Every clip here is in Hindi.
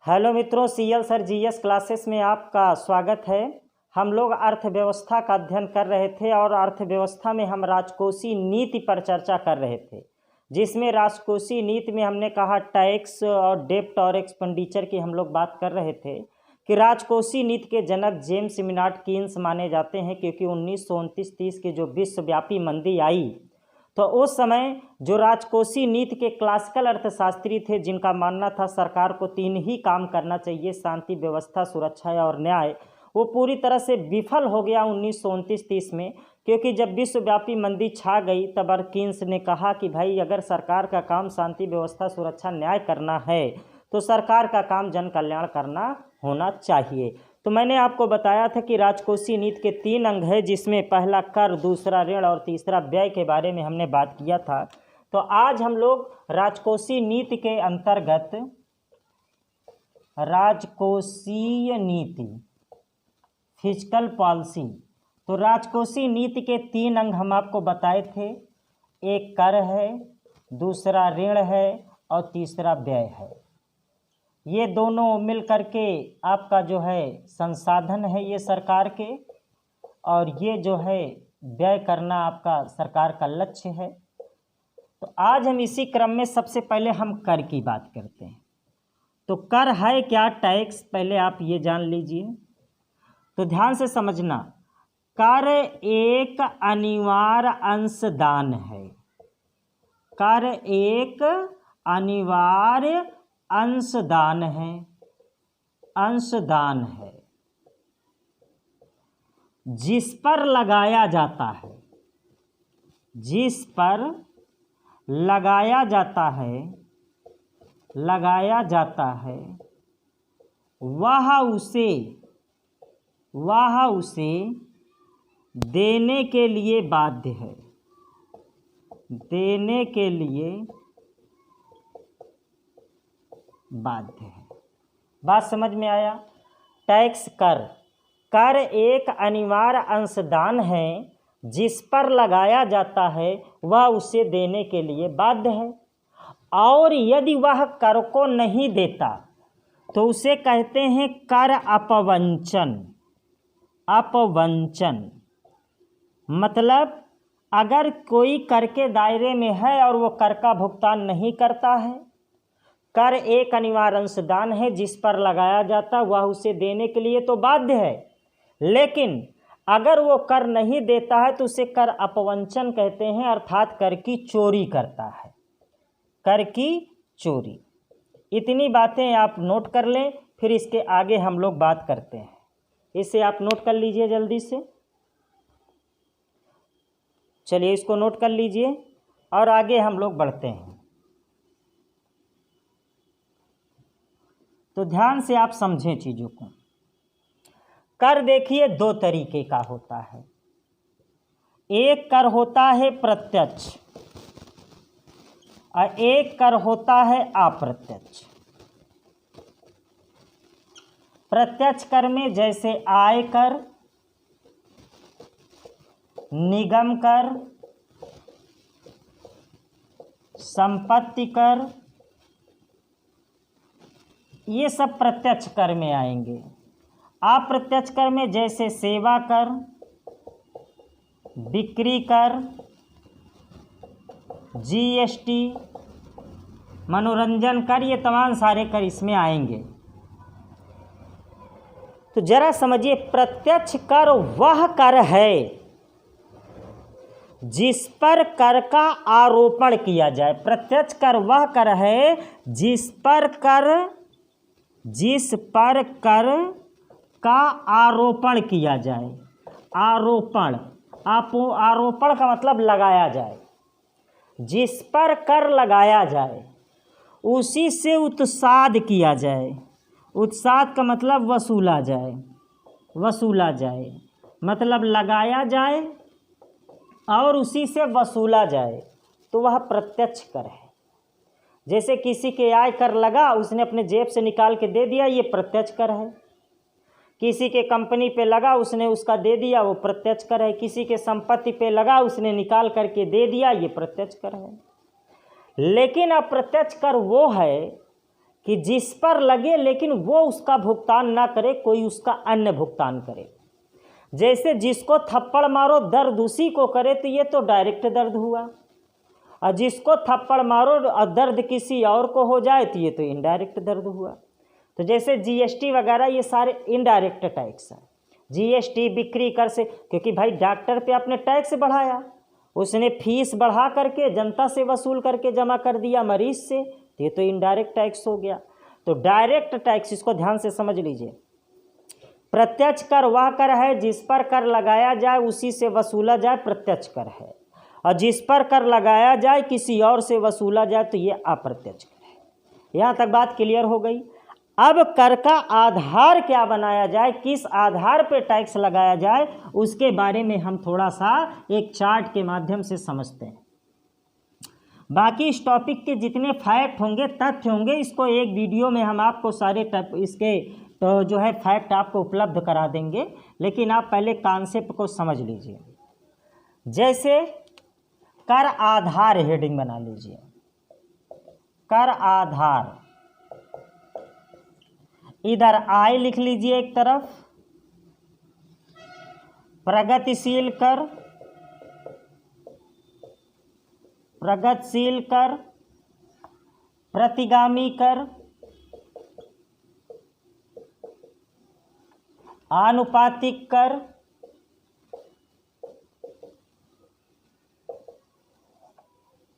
हेलो मित्रों, सीएल सर जीएस क्लासेस में आपका स्वागत है। हम लोग अर्थव्यवस्था का अध्ययन कर रहे थे और अर्थव्यवस्था में हम राजकोषीय नीति पर चर्चा कर रहे थे, जिसमें राजकोषीय नीति में हमने कहा टैक्स और डेब्ट और एक्सपेंडिचर की हम लोग बात कर रहे थे कि राजकोषीय नीति के जनक जेम्स मैनार्ड कीन्स माने जाते हैं, क्योंकि 1929-30 की जो विश्वव्यापी मंदी आई तो उस समय जो राजकोषीय नीति के क्लासिकल अर्थशास्त्री थे, जिनका मानना था सरकार को 3 ही काम करना चाहिए, शांति, व्यवस्था, सुरक्षा और न्याय, वो पूरी तरह से विफल हो गया 1929-30 में। क्योंकि जब विश्वव्यापी मंदी छा गई तब कीन्स ने कहा कि भाई अगर सरकार का काम शांति, व्यवस्था, सुरक्षा, न्याय करना है तो सरकार का काम जन कल्याण करना होना चाहिए। तो मैंने आपको बताया था कि राजकोषीय नीति के 3 अंग हैं, जिसमें पहला कर, दूसरा ऋण और तीसरा व्यय के बारे में हमने बात किया था। तो आज हम लोग राजकोषीय नीति के अंतर्गत राजकोषीय नीति, फिस्कल पॉलिसी, तो राजकोषीय नीति के 3 अंग हम आपको बताए थे। एक कर है, दूसरा ऋण है और तीसरा व्यय है। ये दोनों मिल करके आपका जो है संसाधन है ये सरकार के, और ये जो है व्यय करना आपका सरकार का लक्ष्य है। तो आज हम इसी क्रम में सबसे पहले हम कर की बात करते हैं। तो कर है क्या, टैक्स, पहले आप ये जान लीजिए। तो ध्यान से समझना, कर एक अनिवार्य अंशदान है। कर एक अनिवार्य अंशदान है, अंशदान है जिस पर लगाया जाता है, जिस पर लगाया जाता है, लगाया जाता है, वह उसे देने के लिए बाध्य है, देने के लिए बाध्य है। बात समझ में आया? टैक्स, कर एक अनिवार्य अंशदान है जिस पर लगाया जाता है, वह उसे देने के लिए बाध्य है। और यदि वह कर को नहीं देता तो उसे कहते हैं कर अपवंचन। अपवंचन मतलब अगर कोई कर के दायरे में है और वो कर का भुगतान नहीं करता है, कर एक अनिवार्य अंशदान है जिस पर लगाया जाता, वह उसे देने के लिए तो बाध्य है, लेकिन अगर वो कर नहीं देता है तो उसे कर अपवंचन कहते हैं, अर्थात कर की चोरी करता है, कर की चोरी। इतनी बातें आप नोट कर लें, फिर इसके आगे हम लोग बात करते हैं। इसे आप नोट कर लीजिए जल्दी से। चलिए इसको नोट कर लीजिए और आगे हम लोग बढ़ते हैं। तो ध्यान से आप समझें चीज़ों को। कर देखिए 2 तरीके का होता है। एक कर होता है प्रत्यक्ष और एक कर होता है अप्रत्यक्ष। प्रत्यक्ष कर में जैसे आय कर, निगम कर, संपत्ति कर, ये सब प्रत्यक्ष कर में आएंगे। अप्रत्यक्ष कर में जैसे सेवा कर, बिक्री कर, जीएसटी, मनोरंजन कर, ये तमाम सारे कर इसमें आएंगे। तो जरा समझिए, प्रत्यक्ष कर वह कर है जिस पर कर का आरोपण किया जाए। प्रत्यक्ष कर वह कर है जिस पर कर का आरोपण किया जाए। आरोपण, आरोपण का मतलब लगाया जाए। जिस पर कर लगाया जाए उसी से उत्साद किया जाए। उत्साद का मतलब वसूला जाए, वसूला जाए मतलब लगाया जाए और उसी से वसूला जाए, तो वह प्रत्यक्ष कर है। जैसे किसी के आय कर लगा, उसने अपने जेब से निकाल के दे दिया, ये प्रत्यक्ष कर है। किसी के कंपनी पे लगा, उसने उसका दे दिया, वो प्रत्यक्ष कर है। किसी के संपत्ति पे लगा, उसने निकाल करके दे दिया, ये प्रत्यक्ष कर है। लेकिन अप्रत्यक्ष कर वो है कि जिस पर लगे लेकिन वो उसका भुगतान ना करे, कोई उसका अन्य भुगतान करे। जैसे जिसको थप्पड़ मारो दर्द उसी को करे, तो ये तो डायरेक्ट दर्द हुआ, और जिसको थप्पड़ मारो और दर्द किसी और को हो जाए तो ये तो इनडायरेक्ट दर्द हुआ। तो जैसे जीएसटी वगैरह ये सारे इनडायरेक्ट टैक्स हैं। जीएसटी बिक्री कर से, क्योंकि भाई डॉक्टर पे आपने टैक्स बढ़ाया, उसने फीस बढ़ा करके जनता से वसूल करके जमा कर दिया मरीज से, तो ये तो इनडायरेक्ट टैक्स हो गया। तो डायरेक्ट टैक्स, इसको ध्यान से समझ लीजिए। प्रत्यक्ष कर वह कर है जिस पर कर लगाया जाए उसी से वसूला जाए, प्रत्यक्ष कर है। और जिस पर कर लगाया जाए किसी और से वसूला जाए तो ये अप्रत्यक्ष कर है। यहाँ तक बात क्लियर हो गई। अब कर का आधार क्या बनाया जाए, किस आधार पर टैक्स लगाया जाए, उसके बारे में हम थोड़ा सा एक चार्ट के माध्यम से समझते हैं। बाकी इस टॉपिक के जितने फैक्ट होंगे, तथ्य होंगे, इसको एक वीडियो में हम आपको सारे इसके तो जो है फैक्ट आपको उपलब्ध करा देंगे, लेकिन आप पहले कॉन्सेप्ट को समझ लीजिए। जैसे कर आधार हेडिंग बना लीजिए, कर आधार, इधर आय लिख लीजिए एक तरफ, प्रगतिशील कर, प्रगतिशील कर, प्रतिगामी कर, आनुपातिक कर,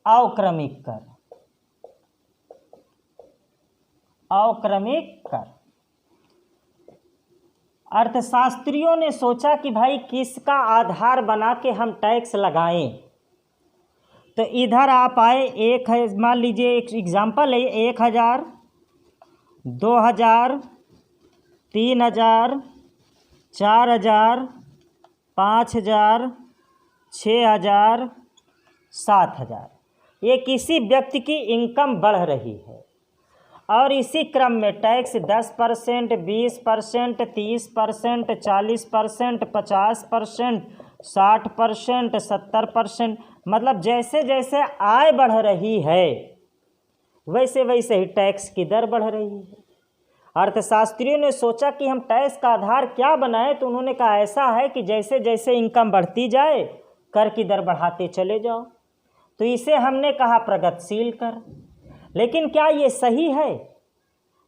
अवक्रमिक कर, अवक्रमिक कर। अर्थशास्त्रियों ने सोचा कि भाई किसका आधार बना के हम टैक्स लगाएं, तो इधर आप आए, एक है, मान लीजिए एक एग्जाम्पल है, 1000, 2000, 3000, 4000, 5000, 6000, 7000। ये किसी व्यक्ति की इनकम बढ़ रही है और इसी क्रम में टैक्स 10%, 20%, 30%, 40%, 50%, 60%, 70%, मतलब जैसे जैसे आय बढ़ रही है वैसे वैसे ही टैक्स की दर बढ़ रही है। अर्थशास्त्रियों ने सोचा कि हम टैक्स का आधार क्या बनाएं, तो उन्होंने कहा ऐसा है कि जैसे जैसे इनकम बढ़ती जाए कर की दर बढ़ाते चले जाओ, तो इसे हमने कहा प्रगतिशील कर। लेकिन क्या ये सही है?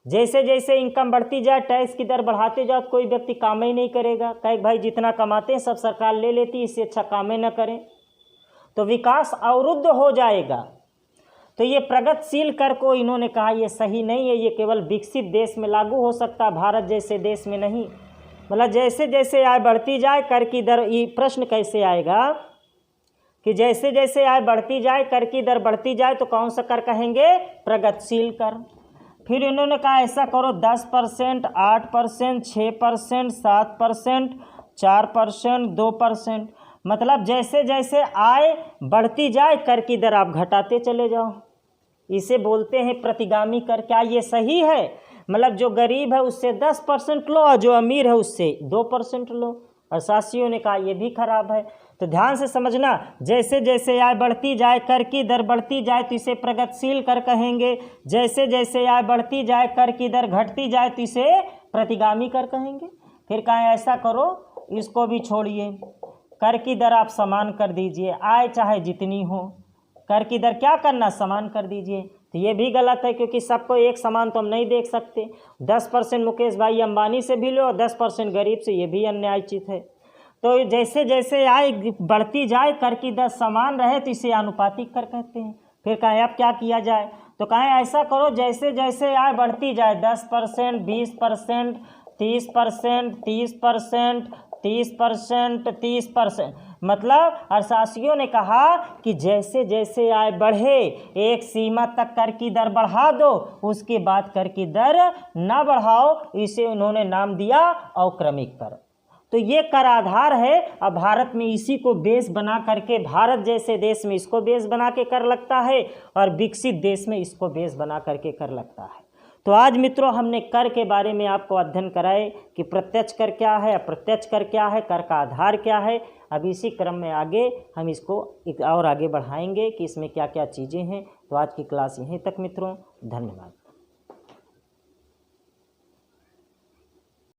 जैसे जैसे इनकम बढ़ती जाए टैक्स की दर बढ़ाते जाओ तो कोई व्यक्ति काम ही नहीं करेगा, कहे भाई जितना कमाते हैं सब सरकार ले लेती, इससे अच्छा काम ही न करें, तो विकास अवरुद्ध हो जाएगा। तो ये प्रगतिशील कर को इन्होंने कहा ये सही नहीं है, ये केवल विकसित देश में लागू हो सकता, भारत जैसे देश में नहीं। मतलब जैसे जैसे आय बढ़ती जाए कर की दर, ये प्रश्न कैसे आएगा कि जैसे जैसे आय बढ़ती जाए कर की दर बढ़ती जाए तो कौन सा कर कहेंगे? प्रगतिशील कर। फिर इन्होंने कहा ऐसा करो 10%, 8%, 6%, 7%, 4%, 2%, मतलब जैसे जैसे आय बढ़ती जाए कर की दर आप घटाते चले जाओ, इसे बोलते हैं प्रतिगामी कर। क्या ये सही है? मतलब जो गरीब है उससे 10% लो और जो अमीर है उससे 2% लो। अर्थशास्त्रियों ने कहा ये भी खराब है। तो ध्यान से समझना, जैसे जैसे आय बढ़ती जाए कर की दर बढ़ती जाए तो इसे प्रगतिशील कर कहेंगे, जैसे जैसे आय बढ़ती जाए कर की दर घटती जाए तो इसे प्रतिगामी कर कहेंगे। फिर कहें ऐसा करो, इसको भी छोड़िए, कर की दर आप समान कर दीजिए, आय चाहे जितनी हो, कर की दर क्या करना? समान कर दीजिए। तो ये भी गलत है, क्योंकि सबको एक समान तो हम नहीं देख सकते। 10% मुकेश भाई अंबानी से भी लो और 10% गरीब से, ये भी अन्यायचित है। तो जैसे जैसे आय बढ़ती जाए कर की दर समान रहे तो इसे आनुपातिक कर कहते हैं। फिर कहें अब क्या किया जाए? तो कहें ऐसा करो, जैसे जैसे आय बढ़ती जाए 10%, 20%, 30%, 30%, 30%, 30%, मतलब अर्थशास्त्रियों ने कहा कि जैसे जैसे आय बढ़े एक सीमा तक कर की दर बढ़ा दो, उसके बाद कर की दर ना बढ़ाओ। इसे उन्होंने नाम दिया अवक्रमिक कर। तो ये कर आधार है। अब भारत में इसी को बेस बना करके, भारत जैसे देश में इसको बेस बना के कर लगता है और विकसित देश में इसको बेस बना करके कर लगता है। तो आज मित्रों हमने कर के बारे में आपको अध्ययन कराए कि प्रत्यक्ष कर क्या है, अप्रत्यक्ष कर क्या है, कर का आधार क्या है। अब इसी क्रम में आगे हम इसको और आगे बढ़ाएंगे कि इसमें क्या क्या चीज़ें हैं। तो आज की क्लास यहीं तक मित्रों, धन्यवाद।